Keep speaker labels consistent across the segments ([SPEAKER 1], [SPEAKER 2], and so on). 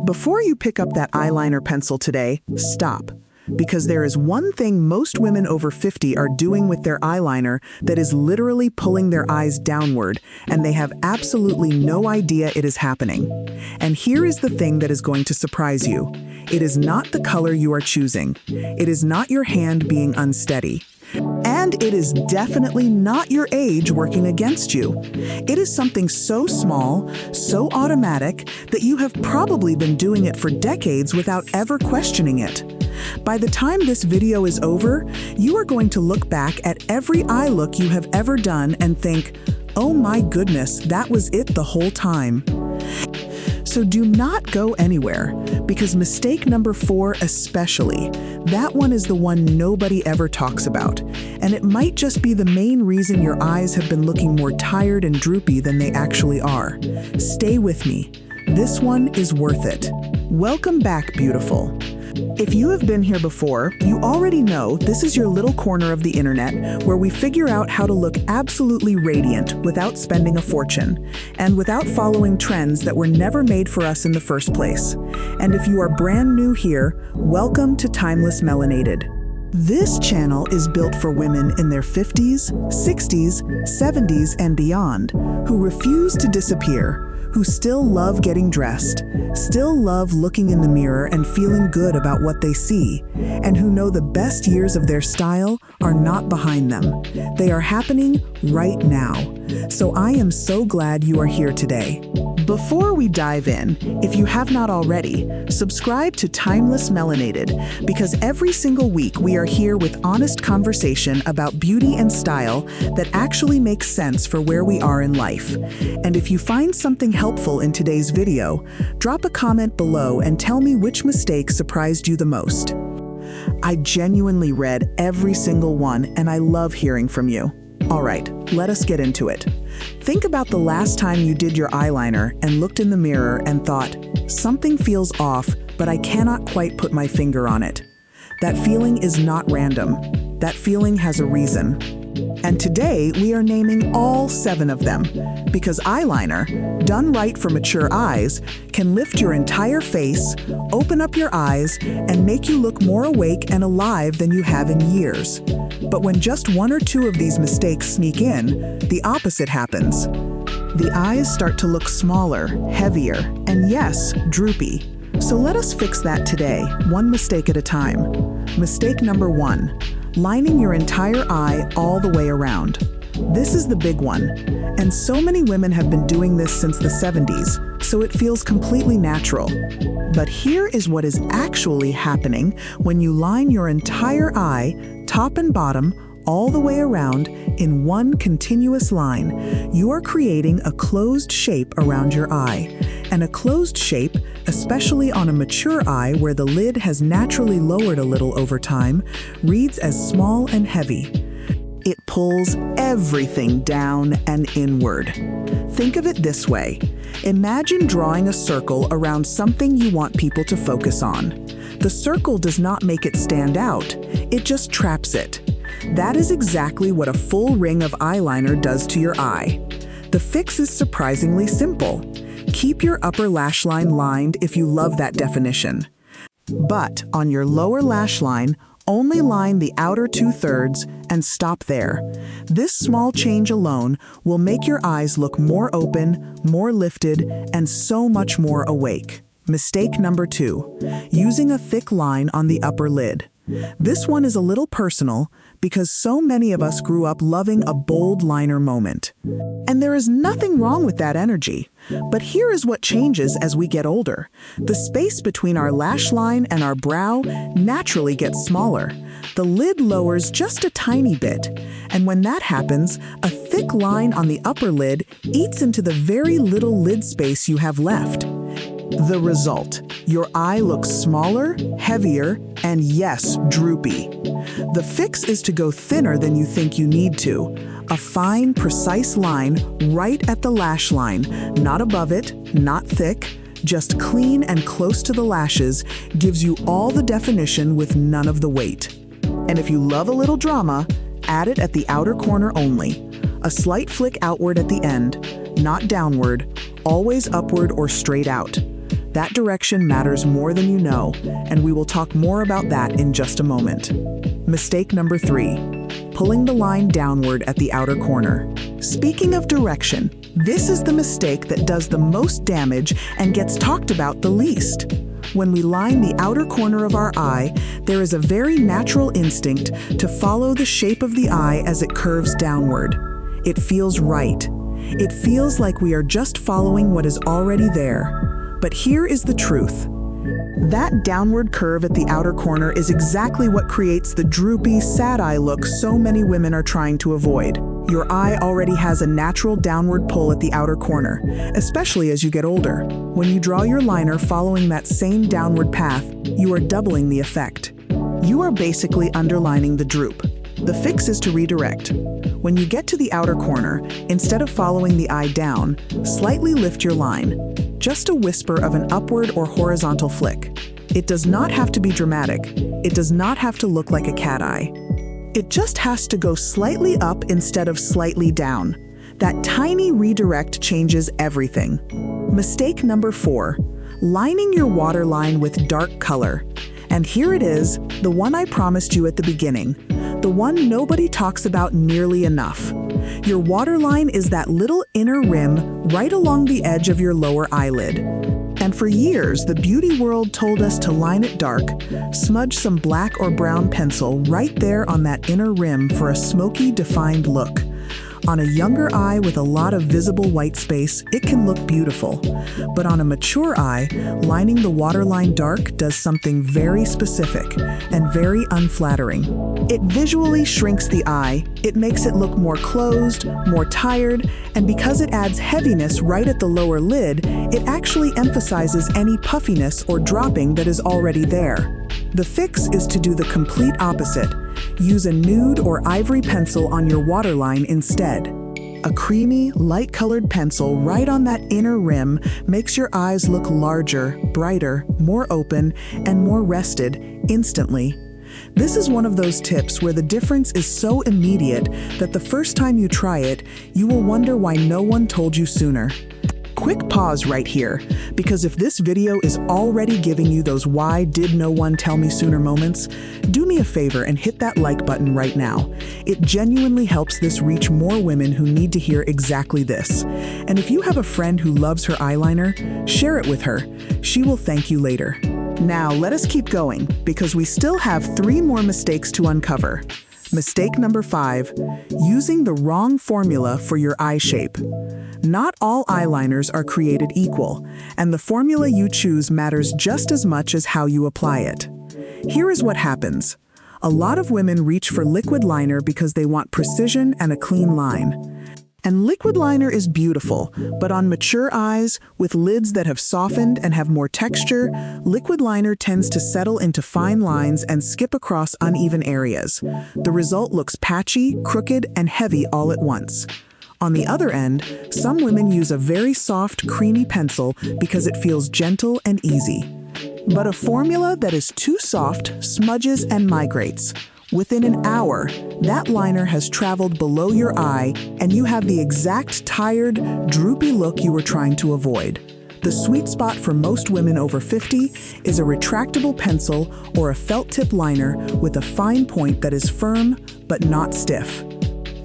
[SPEAKER 1] Before you pick up that eyeliner pencil today, stop. Because there is one thing most women over 50 are doing with their eyeliner that is literally pulling their eyes downward, and they have absolutely no idea it is happening. And here is the thing that is going to surprise you. It is not the color you are choosing. It is not your hand being unsteady. And it is definitely not your age working against you. It is something so small, so automatic, that you have probably been doing it for decades without ever questioning it. By the time this video is over, you are going to look back at every eye look you have ever done and think, oh my goodness, that was it the whole time. So do not go anywhere, because mistake number 4 especially, that one is the one nobody ever talks about, and it might just be the main reason your eyes have been looking more tired and droopy than they actually are. Stay with me. This one is worth it. Welcome back, beautiful. If you have been here before, you already know this is your little corner of the internet where we figure out how to look absolutely radiant without spending a fortune and without following trends that were never made for us in the first place. And if you are brand new here, welcome to Timeless Melanated. This channel is built for women in their 50s, 60s, 70s, and beyond who refuse to disappear, who still love getting dressed, still love looking in the mirror and feeling good about what they see, and who know the best years of their style are not behind them. They are happening right now. So I am so glad you are here today. Before we dive in, if you have not already, subscribe to Timeless Melanated, because every single week we are here with honest conversation about beauty and style that actually makes sense for where we are in life. And if you find something helpful in today's video, drop a comment below and tell me which mistake surprised you the most. I genuinely read every single one, and I love hearing from you. All right, let us get into it. Think about the last time you did your eyeliner and looked in the mirror and thought, something feels off, but I cannot quite put my finger on it. That feeling is not random. That feeling has a reason. And today we are naming all 7 of them, because eyeliner, done right for mature eyes, can lift your entire face, open up your eyes, and make you look more awake and alive than you have in years. But when just 1 or 2 of these mistakes sneak in, the opposite happens. The eyes start to look smaller, heavier, and yes, droopy. So let us fix that today, one mistake at a time. Mistake number 1. Lining your entire eye all the way around. This is the big one, and so many women have been doing this since the 70s, so it feels completely natural. But here is what is actually happening when you line your entire eye, top and bottom, all the way around in one continuous line. You are creating a closed shape around your eye. And a closed shape, especially on a mature eye where the lid has naturally lowered a little over time, reads as small and heavy. It pulls everything down and inward. Think of it this way. Imagine drawing a circle around something you want people to focus on. The circle does not make it stand out, it just traps it. That is exactly what a full ring of eyeliner does to your eye. The fix is surprisingly simple. Keep your upper lash line lined if you love that definition. But on your lower lash line, only line the outer 2/3 and stop there. This small change alone will make your eyes look more open, more lifted, and so much more awake. Mistake number 2, using a thick line on the upper lid. This one is a little personal because so many of us grew up loving a bold liner moment. And there is nothing wrong with that energy. But here is what changes as we get older. The space between our lash line and our brow naturally gets smaller. The lid lowers just a tiny bit. And when that happens, a thick line on the upper lid eats into the very little lid space you have left. The result, your eye looks smaller, heavier, and yes, droopy. The fix is to go thinner than you think you need to. A fine, precise line right at the lash line, not above it, not thick, just clean and close to the lashes, gives you all the definition with none of the weight. And if you love a little drama, add it at the outer corner only. A slight flick outward at the end, not downward, always upward or straight out. That direction matters more than you know, and we will talk more about that in just a moment. Mistake number 3, pulling the line downward at the outer corner. Speaking of direction, this is the mistake that does the most damage and gets talked about the least. When we line the outer corner of our eye, there is a very natural instinct to follow the shape of the eye as it curves downward. It feels right. It feels like we are just following what is already there. But here is the truth. That downward curve at the outer corner is exactly what creates the droopy, sad eye look so many women are trying to avoid. Your eye already has a natural downward pull at the outer corner, especially as you get older. When you draw your liner following that same downward path, you are doubling the effect. You are basically underlining the droop. The fix is to redirect. When you get to the outer corner, instead of following the eye down, slightly lift your line. Just a whisper of an upward or horizontal flick. It does not have to be dramatic. It does not have to look like a cat eye. It just has to go slightly up instead of slightly down. That tiny redirect changes everything. Mistake number 4, lining your waterline with dark color. And here it is, the one I promised you at the beginning. The one nobody talks about nearly enough. Your waterline is that little inner rim right along the edge of your lower eyelid. And for years, the beauty world told us to line it dark, smudge some black or brown pencil right there on that inner rim for a smoky, defined look. On a younger eye with a lot of visible white space, it can look beautiful. But on a mature eye, lining the waterline dark does something very specific and very unflattering. It visually shrinks the eye, it makes it look more closed, more tired, and because it adds heaviness right at the lower lid, it actually emphasizes any puffiness or dropping that is already there. The fix is to do the complete opposite. Use a nude or ivory pencil on your waterline instead. A creamy, light-colored pencil right on that inner rim makes your eyes look larger, brighter, more open, and more rested instantly. This is one of those tips where the difference is so immediate that the first time you try it, you will wonder why no one told you sooner. Quick pause right here, because if this video is already giving you those "why did no one tell me sooner" moments, do me a favor and hit that like button right now. It genuinely helps this reach more women who need to hear exactly this. And if you have a friend who loves her eyeliner, share it with her. She will thank you later. Now let us keep going, because we still have 3 more mistakes to uncover. Mistake number 5, using the wrong formula for your eye shape. Not all eyeliners are created equal, and the formula you choose matters just as much as how you apply it. Here is what happens. A lot of women reach for liquid liner because they want precision and a clean line. And liquid liner is beautiful, but on mature eyes, with lids that have softened and have more texture, liquid liner tends to settle into fine lines and skip across uneven areas. The result looks patchy, crooked, and heavy all at once. On the other end, some women use a very soft, creamy pencil because it feels gentle and easy. But a formula that is too soft smudges and migrates. Within an hour, that liner has traveled below your eye and you have the exact tired, droopy look you were trying to avoid. The sweet spot for most women over 50 is a retractable pencil or a felt tip liner with a fine point that is firm but not stiff.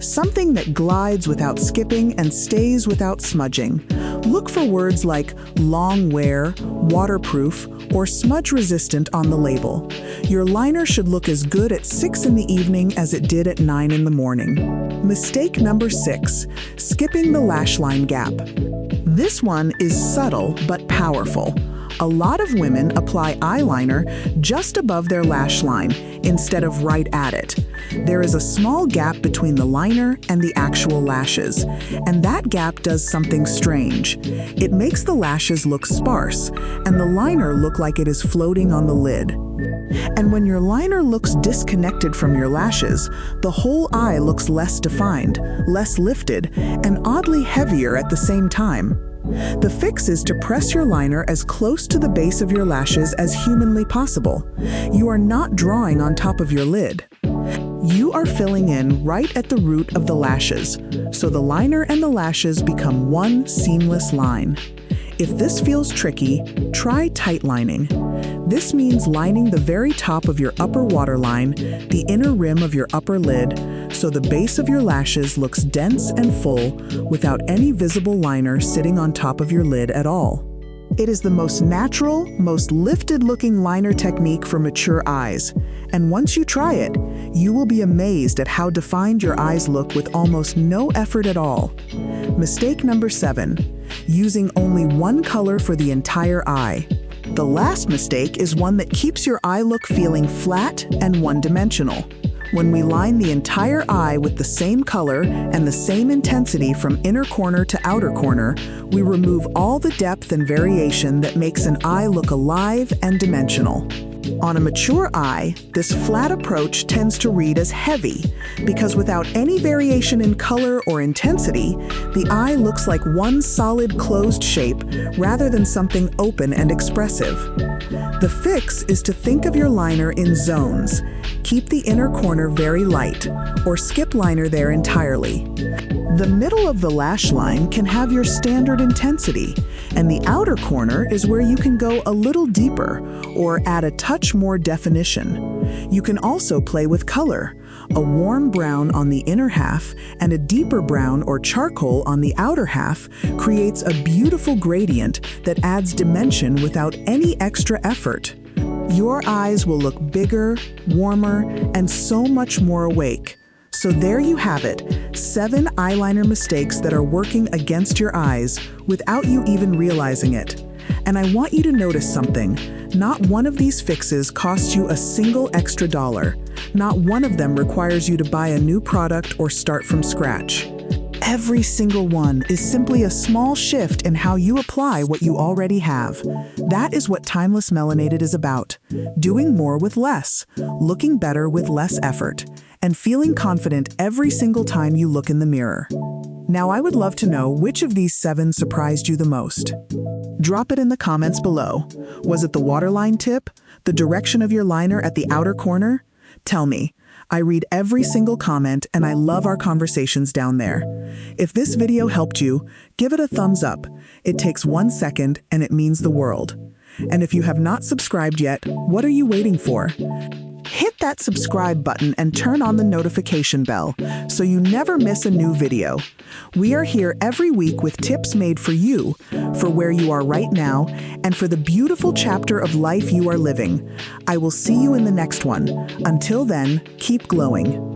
[SPEAKER 1] Something that glides without skipping and stays without smudging. Look for words like long wear, waterproof, or smudge resistant on the label. Your liner should look as good at 6 in the evening as it did at 9 in the morning. Mistake number 6, skipping the lash line gap. This one is subtle but powerful. A lot of women apply eyeliner just above their lash line instead of right at it. There is a small gap between the liner and the actual lashes, and that gap does something strange. It makes the lashes look sparse, and the liner look like it is floating on the lid. And when your liner looks disconnected from your lashes, the whole eye looks less defined, less lifted, and oddly heavier at the same time. The fix is to press your liner as close to the base of your lashes as humanly possible. You are not drawing on top of your lid. You are filling in right at the root of the lashes, so the liner and the lashes become one seamless line. If this feels tricky, try tightlining. This means lining the very top of your upper waterline, the inner rim of your upper lid, so the base of your lashes looks dense and full without any visible liner sitting on top of your lid at all. It is the most natural, most lifted-looking liner technique for mature eyes, and once you try it, you will be amazed at how defined your eyes look with almost no effort at all. Mistake number 7, using only one color for the entire eye. The last mistake is one that keeps your eye look feeling flat and one-dimensional. When we line the entire eye with the same color and the same intensity from inner corner to outer corner, we remove all the depth and variation that makes an eye look alive and dimensional. On a mature eye, this flat approach tends to read as heavy, because without any variation in color or intensity, the eye looks like one solid closed shape rather than something open and expressive. The fix is to think of your liner in zones. Keep the inner corner very light, or skip liner there entirely. The middle of the lash line can have your standard intensity, and the outer corner is where you can go a little deeper or add a touch more definition. You can also play with color. A warm brown on the inner half and a deeper brown or charcoal on the outer half creates a beautiful gradient that adds dimension without any extra effort. Your eyes will look bigger, warmer, and so much more awake. So there you have it, 7 eyeliner mistakes that are working against your eyes without you even realizing it. And I want you to notice something. Not one of these fixes costs you a single extra dollar. Not one of them requires you to buy a new product or start from scratch. Every single one is simply a small shift in how you apply what you already have. That is what Timeless Melanated is about. Doing more with less, looking better with less effort, and feeling confident every single time you look in the mirror. Now I would love to know which of these 7 surprised you the most. Drop it in the comments below. Was it the waterline tip? The direction of your liner at the outer corner? Tell me. I read every single comment and I love our conversations down there. If this video helped you, give it a thumbs up. It takes 1 second and it means the world. And if you have not subscribed yet, what are you waiting for? Hit that subscribe button and turn on the notification bell so you never miss a new video. We are here every week with tips made for you, for where you are right now, and for the beautiful chapter of life you are living. I will see you in the next one. Until then, keep glowing.